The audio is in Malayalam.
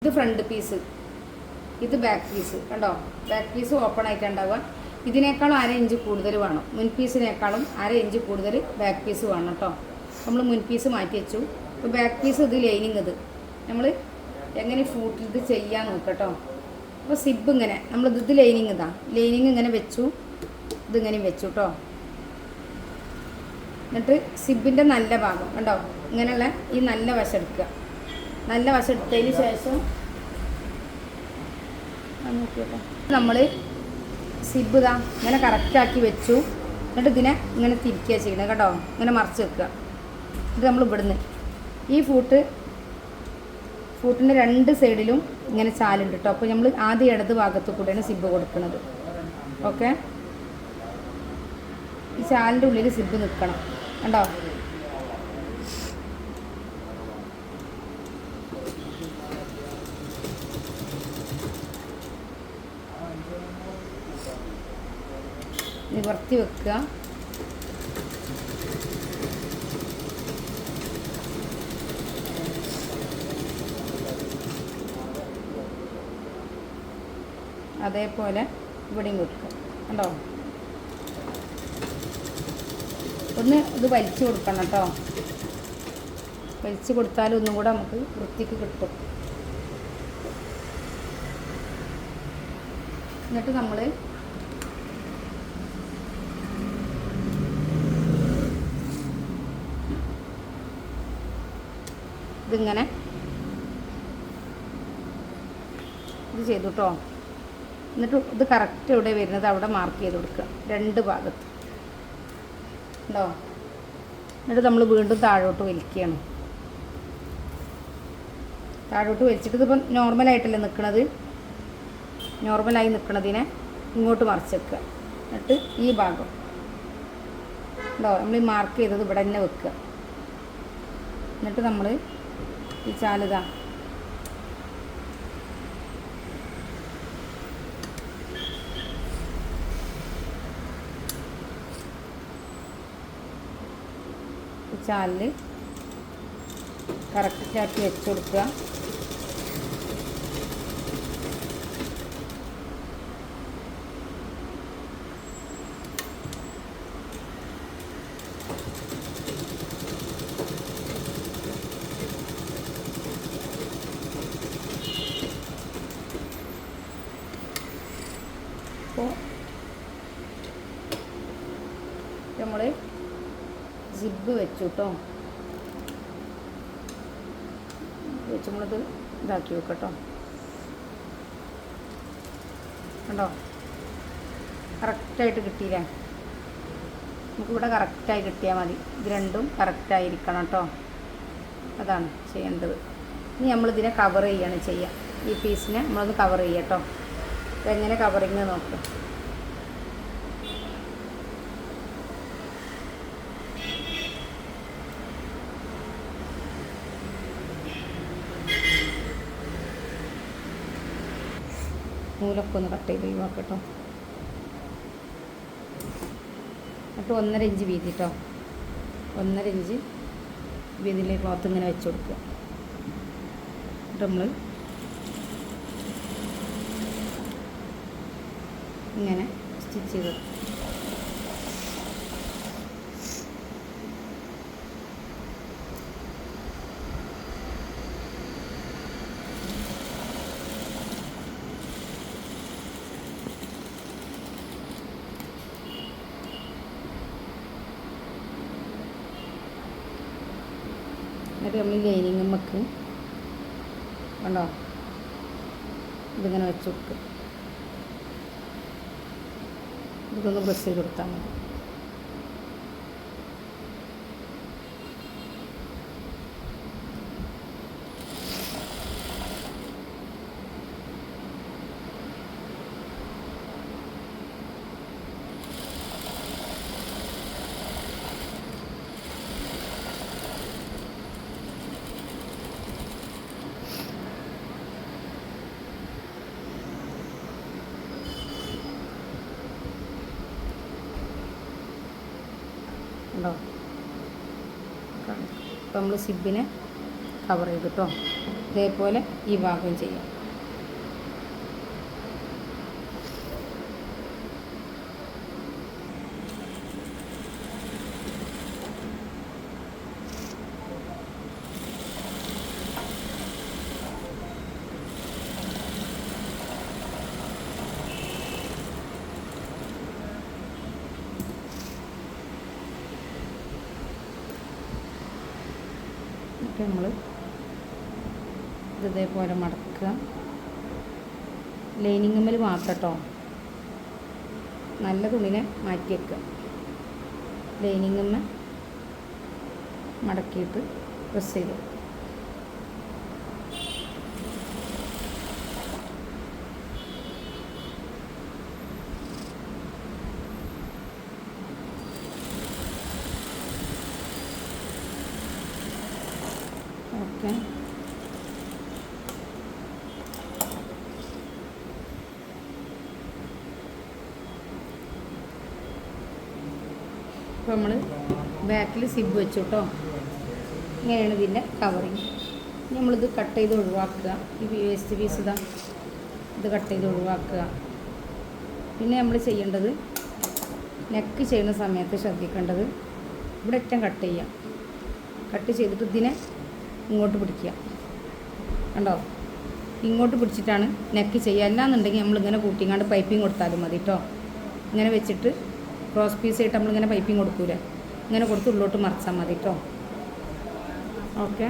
ഇത് ഫ്രണ്ട് പീസ്, ഇത് ബാക്ക് പീസ്. കണ്ടോ, ബാക്ക് പീസ് ഓപ്പൺ ആയിട്ടുണ്ടാവുക. ഇതിനേക്കാളും 1/2 ഇഞ്ച് കൂടുതൽ വേണം, മുൻ പീസിനേക്കാളും 1/2 ഇഞ്ച് കൂടുതൽ ബാക്ക് പീസ് വേണം കേട്ടോ. നമ്മൾ മുൻ പീസ് മാറ്റി വെച്ചു. ഇപ്പോൾ ബാക്ക് പീസ് ഇത് ലൈനിങ്, ഇത് നമ്മൾ എങ്ങനെ ഫൂട്ടിൽ ഇത് ചെയ്യാൻ നോക്കട്ടോ. അപ്പോൾ സിബ് ഇങ്ങനെ ഇത് ലൈനിങ്, ലൈനിങ് ഇങ്ങനെ വെച്ചു, ഇതിങ്ങനെ വെച്ചു കേട്ടോ. എന്നിട്ട് സിബിൻ്റെ നല്ല ഭാഗം കണ്ടോ, ഇങ്ങനെയുള്ള ഈ നല്ല വശം എടുക്കുക. നല്ല വശം എടുത്തതിന് ശേഷം നമ്മൾ സിബ് ഇങ്ങനെ കറക്റ്റാക്കി വെച്ചു. എന്നിട്ട് ഇതിനെ ഇങ്ങനെ തിരിക്കുക ചെയ്യണം കേട്ടോ, ഇങ്ങനെ മറിച്ച് വെക്കുക. ഇത് നമ്മൾ ഇവിടുന്ന് ഈ ഫൂട്ടിൻ്റെ 2 സൈഡിലും ഇങ്ങനെ ചാലുണ്ട് കേട്ടോ. അപ്പോൾ നമ്മൾ ആദ്യം ഇടത് ഭാഗത്ത് കൂടെയാണ് സിബ് കൊടുക്കുന്നത്. ഓക്കെ, ഈ ചാലിൻ്റെ ഉള്ളിൽ സിബ് നിൽക്കണം കണ്ടോ. നിവർത്തി വെക്കുക. അതേപോലെ ഇവിടെയും വെക്കുക കണ്ടോ. ഒന്ന് ഇത് വലിച്ചു കൊടുക്കണം കേട്ടോ. വലിച്ചു കൊടുത്താൽ ഒന്നും കൂടെ നമുക്ക് വൃത്തിക്ക് കിട്ടും. എന്നിട്ട് നമ്മൾ ഇതിങ്ങനെ ഇത് ചെയ്തു കേട്ടോ. എന്നിട്ട് ഇത് കറക്റ്റ് എവിടെ വരുന്നത് അവിടെ മാർക്ക് ചെയ്ത് കൊടുക്കുക 2 ഭാഗത്ത് ഉണ്ടോ. എന്നിട്ട് നമ്മൾ വീണ്ടും താഴോട്ട് വലിക്കുകയാണ്. താഴോട്ട് വലിച്ചിട്ട് ഇതിപ്പോൾ നോർമലായിട്ടല്ലേ നിൽക്കുന്നത്, നോർമലായി നിൽക്കുന്നതിനെ ഇങ്ങോട്ട് മറിച്ച് വെക്കുക. എന്നിട്ട് ഈ ഭാഗം ഉണ്ടോ നമ്മൾ മാർക്ക് ചെയ്തത് ഇവിടെ തന്നെ വെക്കുക. എന്നിട്ട് നമ്മൾ ഈ ചാലുതാ ചാലിൽ കറക്റ്റാക്കി വെച്ച് കൊടുക്കുക. അപ്പോൾ നമ്മൾ സിബ് വെച്ചു കേട്ടോ. വെച്ച് നമ്മളിത് ഇതാക്കി വെക്കട്ടോ. കണ്ടോ, കറക്റ്റായിട്ട് കിട്ടിയില്ലേ. നമുക്കിവിടെ കറക്റ്റായി കിട്ടിയാൽ മതി. ഇത് രണ്ടും കറക്റ്റായിരിക്കണം കേട്ടോ. അതാണ് ചെയ്യേണ്ടത്. ഇനി നമ്മളിതിനെ കവർ ചെയ്യാണ് ചെയ്യുക. ഈ പീസിനെ നമ്മളൊന്ന് കവർ ചെയ്യുക കേട്ടോ. ഇതെങ്ങനെ കവറിങ് നോക്കുക. നൂലൊക്കെ ഒന്ന് കട്ട് ചെയ്ത് ഒഴിവാക്കട്ടോ. എന്നിട്ട് 1.5 ഇഞ്ച് വീതി കേട്ടോ. 1.5 ഇഞ്ച് വീതിയിലെ ക്ലോത്ത് ഇങ്ങനെ വെച്ച് കൊടുക്കുക. എന്നിട്ട് നമ്മൾ ഇങ്ങനെ സ്റ്റിച്ച് ചെയ്ത് എന്നിട്ട് നമ്മൾ ലൈനിങ് നമുക്ക് കണ്ടോ ഇതിങ്ങനെ വെച്ച് കൊടുക്കുക. ഇതൊന്ന് പ്രസ് ചെയ്ത് കൊടുത്താൽ മതി. ഉണ്ടോ. അപ്പോൾ നമ്മൾ സിബിനെ കവർ ചെയ്തു കേട്ടോ. ഇതേപോലെ ഈ ഭാഗം ചെയ്യാം. നമ്മൾ ഇതേപോലെ മടക്കുക. ലൈനിങ്ങുമ്മൽ മാത്രം കേട്ടോ, നല്ല തുണിനെ മാറ്റി വെക്കുക. ലൈനിങ്ങുമ്മ മടക്കിയിട്ട് പ്രസ് ചെയ്ത് ഓക്കെ. അപ്പോൾ നമ്മൾ ബാക്കിൽ സിബ് വെച്ചു കേട്ടോ. ഇങ്ങനെയാണ് ഇതിൻ്റെ കവറിങ്. നമ്മളിത് കട്ട് ചെയ്ത് ഒഴിവാക്കുക. ഈ വേസ്റ്റ് പീസ് ഇത് കട്ട് ചെയ്ത് ഒഴിവാക്കുക. പിന്നെ നമ്മൾ ചെയ്യേണ്ടത്, നെക്ക് ചെയ്യുന്ന സമയത്ത് ശ്രദ്ധിക്കേണ്ടത്, ഇവിടെ ഏറ്റവും കട്ട് ചെയ്യാം. കട്ട് ചെയ്തിട്ട് ഇതിനെ ഇങ്ങോട്ട് പിടിക്കുക. കണ്ടോ, ഇങ്ങോട്ട് പിടിച്ചിട്ടാണ് നെക്ക് ചെയ്യുക. അല്ലാന്നുണ്ടെങ്കിൽ നമ്മളിങ്ങനെ കൂട്ടിങ്ങാണ്ട് പൈപ്പിങ് കൊടുത്താലും മതി കേട്ടോ. ഇങ്ങനെ വെച്ചിട്ട് ക്രോസ് പീസ് ആയിട്ട് നമ്മളിങ്ങനെ പൈപ്പിങ് കൊടുക്കൂലേ, ഇങ്ങനെ കൊടുത്ത് ഉള്ളോട്ട് മറിച്ചാൽ മതി കേട്ടോ. ഓക്കെ.